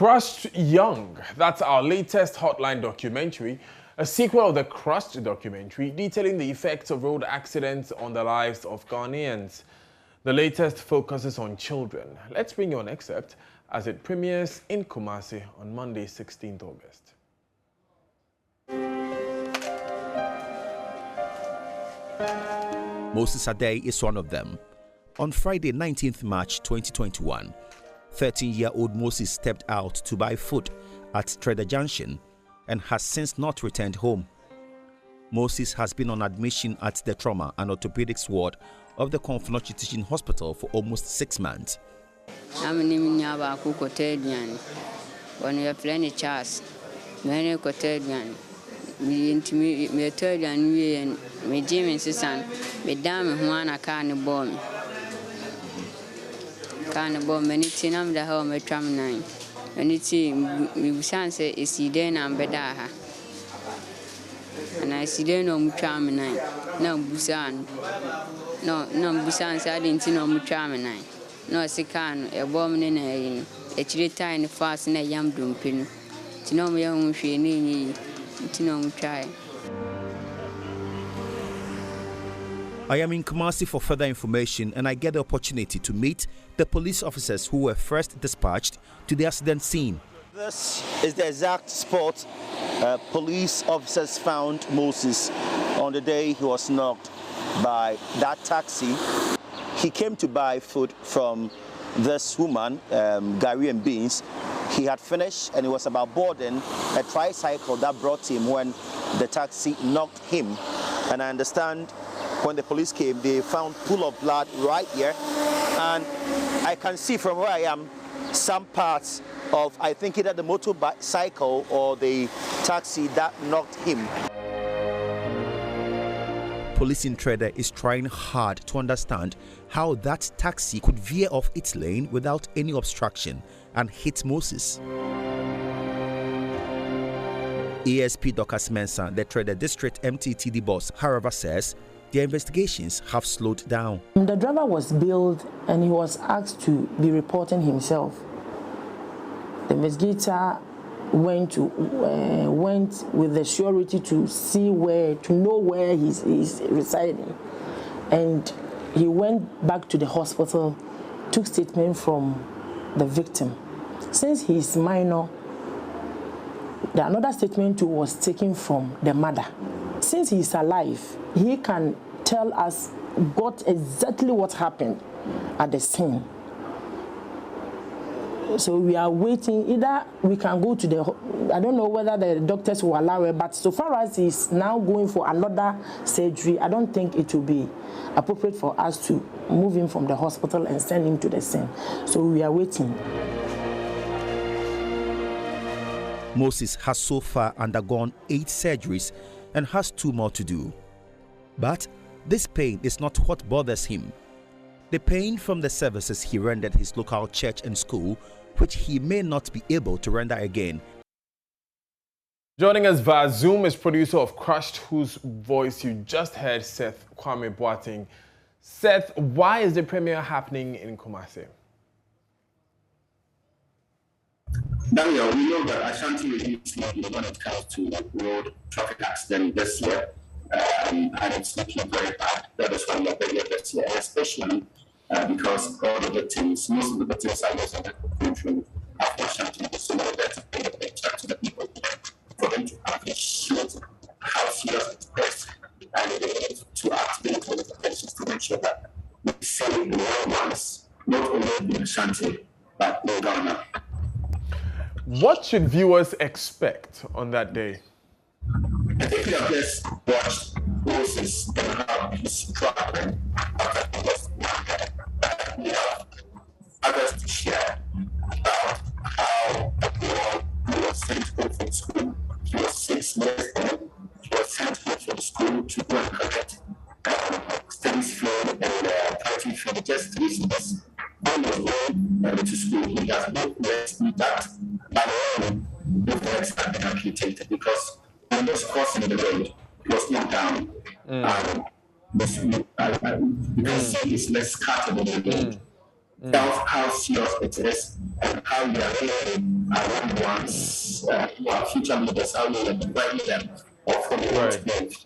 Crushed Young, that's our latest Hotline documentary, a sequel of the Crushed documentary detailing the effects of road accidents on the lives of Ghanaians. The latest focuses on children. Let's bring you an excerpt as it premieres in Kumasi on Monday, 16th August. Moses Adey is one of them. On Friday, 19th March 2021, 13-year-old Moses stepped out to buy food at Trader Junction and has since not returned home. Moses has been on admission at the trauma and orthopedics ward of the Konfenochi Teaching Hospital for almost 6 months. Can bomb many tinam the home at tram 9. And it's me say is see then and bedaha. And I see then on tram 9. No Busan. No Busan said in Tino tram 9. No sican, a bomb in a chilly tiny fast in a yam dumping. Tino me own she need Tino try. I am in Kumasi for further information, and I get the opportunity to meet the police officers who were first dispatched to the accident scene. This is the exact spot police officers found Moses on the day he was knocked by that taxi. He came to buy food from this woman, Gary and beans. He had finished and he was about boarding a tricycle that brought him when the taxi knocked him. And I understand when the police came, they found pool of blood right here, and I can see from where I am some parts of, I think, either the motorcycle or the taxi that knocked him. Police in Trader is trying hard to understand how that taxi could veer off its lane without any obstruction and hit Moses. ASP Dorcas Mensah, the Trader District MTTD boss, however, says their investigations have slowed down. The driver was billed and he was asked to be reporting himself. The investigator went with the surety to know where he's residing. And he went back to the hospital, took statement from the victim. Since he's minor, another statement too was taken from the mother. Since he's alive, he can tell us exactly what happened at the scene. So we are waiting. Either we can go to I don't know whether the doctors will allow it, but so far as he's now going for another surgery, I don't think it will be appropriate for us to move him from the hospital and send him to the scene. So we are waiting. Moses has so far undergone 8 surgeries and has 2 more to do. But this pain is not what bothers him. The pain from the services he rendered his local church and school, which he may not be able to render again. Joining us via Zoom is producer of Crushed, whose voice you just heard, Seth Kwame Boateng. Seth, why is the premiere happening in Kumasi? Daniel, we know that Ashanti is looking when it comes to road traffic accident this year, and it's looking very bad. That is why we are very this year, especially because all the victims, most of the victims are those in the country after Ashanti. So we better pay a picture to the people for them to appreciate how serious it is and to activate all the protections to make sure that we save the loved ones, not only in Ashanti, but in Ghana. What should viewers expect on that day? I think we have just watched Moses and how he's traveling after he was we have others to share about how he was sent home from school. He was 6 years old. He was sent home from school to go and correct studies from and writing from just reasons. When he was going to school, he has no rest with that. The legs have been amputated because when he was crossing the road, he was not down. You can see he's less scattered on the road. tells how serious it is and how we are really our own ones, our future leaders, how we are depriving them of what they want to live.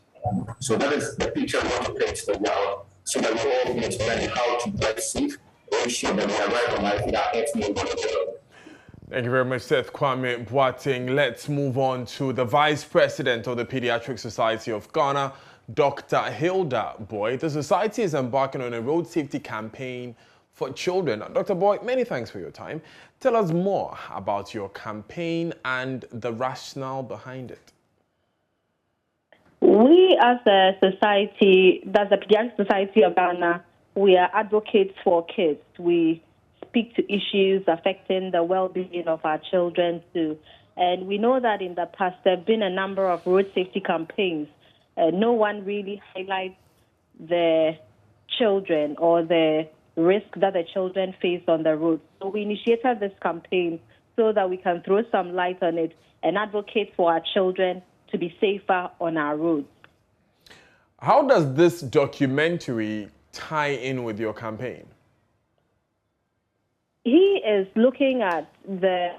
So that is the picture we want to paint to the world, so that we all need to learn how to drive safe, ensure that we arrive on life without anything we want to do. Thank you very much, Seth Kwame Boateng. Let's move on to the Vice President of the Pediatric Society of Ghana, Dr. Hilda Boy. The society is embarking on a road safety campaign for children. Dr. Boy, many thanks for your time. Tell us more about your campaign and the rationale behind it. We as a society, that's the Pediatric Society of Ghana, we are advocates for kids. We speak to issues affecting the well-being of our children too. And we know that in the past there have been a number of road safety campaigns. No one really highlights the children or the risk that the children face on the road. So we initiated this campaign so that we can throw some light on it and advocate for our children to be safer on our roads. How does this documentary tie in with your campaign? He is looking at the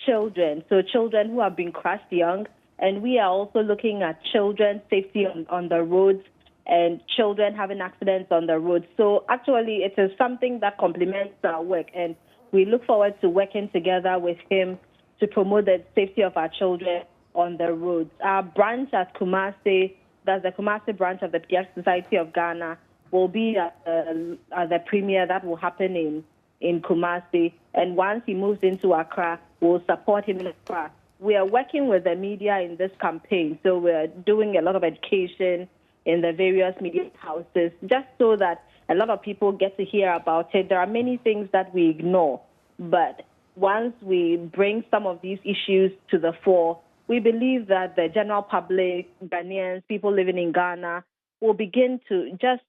children, so children who have been crushed young, and we are also looking at children's safety on the roads and children having accidents on the roads. So actually it is something that complements our work, and we look forward to working together with him to promote the safety of our children on the roads. Our branch at Kumasi, that's the Kumasi branch of the Pediatric Society of Ghana, will be at the premiere that will happen in Kumasi. And once he moves into Accra, we'll support him in Accra. We are working with the media in this campaign, so we're doing a lot of education in the various media houses, just so that a lot of people get to hear about it. There are many things that we ignore, but once we bring some of these issues to the fore, we believe that the general public, Ghanaians, people living in Ghana, will begin to just,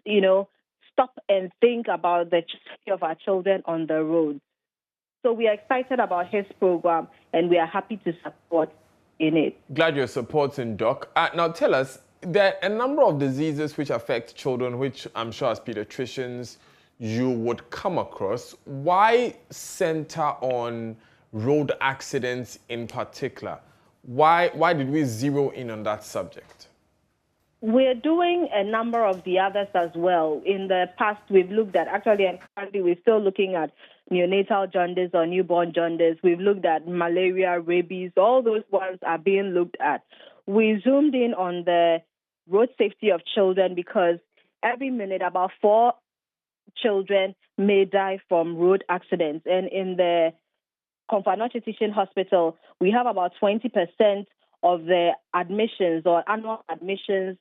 stop and think about the safety of our children on the road. So we are excited about his program, and we are happy to support in it. Glad you're supporting, Doc. Now tell us, there are a number of diseases which affect children, which I'm sure as pediatricians you would come across. Why center on road accidents in particular? Why did we zero in on that subject? We're doing a number of the others as well. In the past, we've looked at, actually, and currently we're still looking at neonatal jaundice or newborn jaundice. We've looked at malaria, rabies, all those ones are being looked at. We zoomed in on the road safety of children because every minute about 4 children may die from road accidents. And in the Komfo-Anokye Teaching Hospital, we have about 20% of the admissions or annual admissions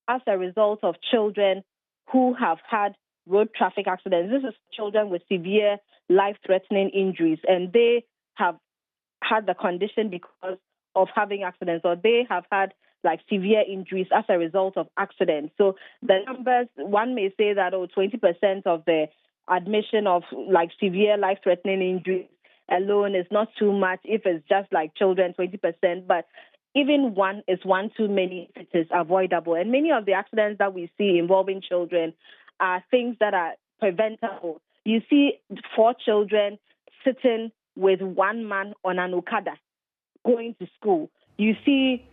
as a result of children who have had road traffic accidents. This is children with severe life-threatening injuries, and they have had the condition because of having accidents, or they have had severe injuries as a result of accidents. So the numbers, one may say that 20% of the admission of severe life-threatening injuries alone is not too much if it's just children, 20%, but even one is one too many if it is avoidable. And many of the accidents that we see involving children are things that are preventable. You see 4 children sitting with one man on an Okada going to school. You see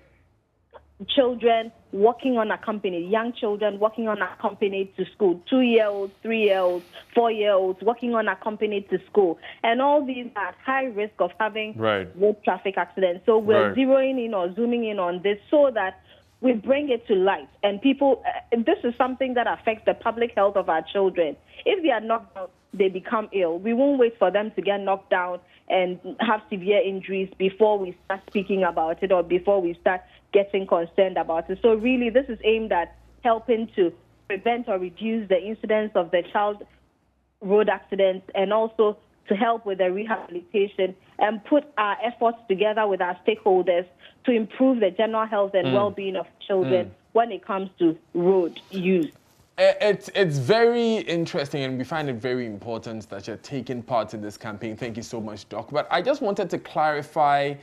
children walking unaccompanied, young children walking unaccompanied to school, 2-year-olds, 3-year-olds, 4-year-olds walking unaccompanied to school. And all these are at high risk of having road traffic accidents. So we're zeroing in or zooming in on this so that we bring it to light. And people, this is something that affects the public health of our children. If they are knocked down, they become ill. We won't wait for them to get knocked down and have severe injuries before we start speaking about it or before we start getting concerned about it. So really, this is aimed at helping to prevent or reduce the incidence of the child road accidents and also to help with the rehabilitation and put our efforts together with our stakeholders to improve the general health and well-being of children when it comes to road use. It's very interesting, and we find it very important that you're taking part in this campaign. Thank you so much, Doc. But I just wanted to clarify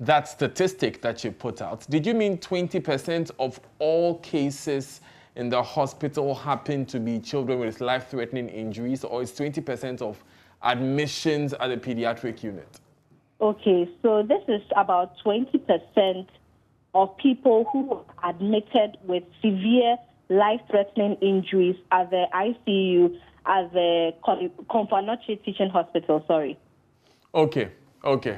that statistic that you put out. Did you mean 20% of all cases in the hospital happen to be children with life-threatening injuries, or is 20% of admissions at the pediatric unit? Okay, so this is about 20% of people who are admitted with severe life-threatening injuries at the ICU at the Komfanoche Teaching Hospital, Okay.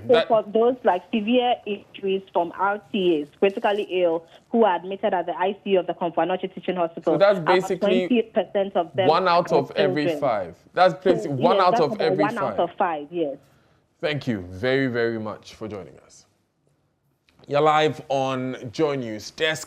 So for those like severe injuries from RTAs, critically ill, who are admitted at the ICU of the Komfanoche Teaching Hospital, so that's basically 20% of them 1 out of every 5. That's basically one out of every 5. 1 out of 5, yes. Thank you very, very much for joining us. You're live on Joy News Desk.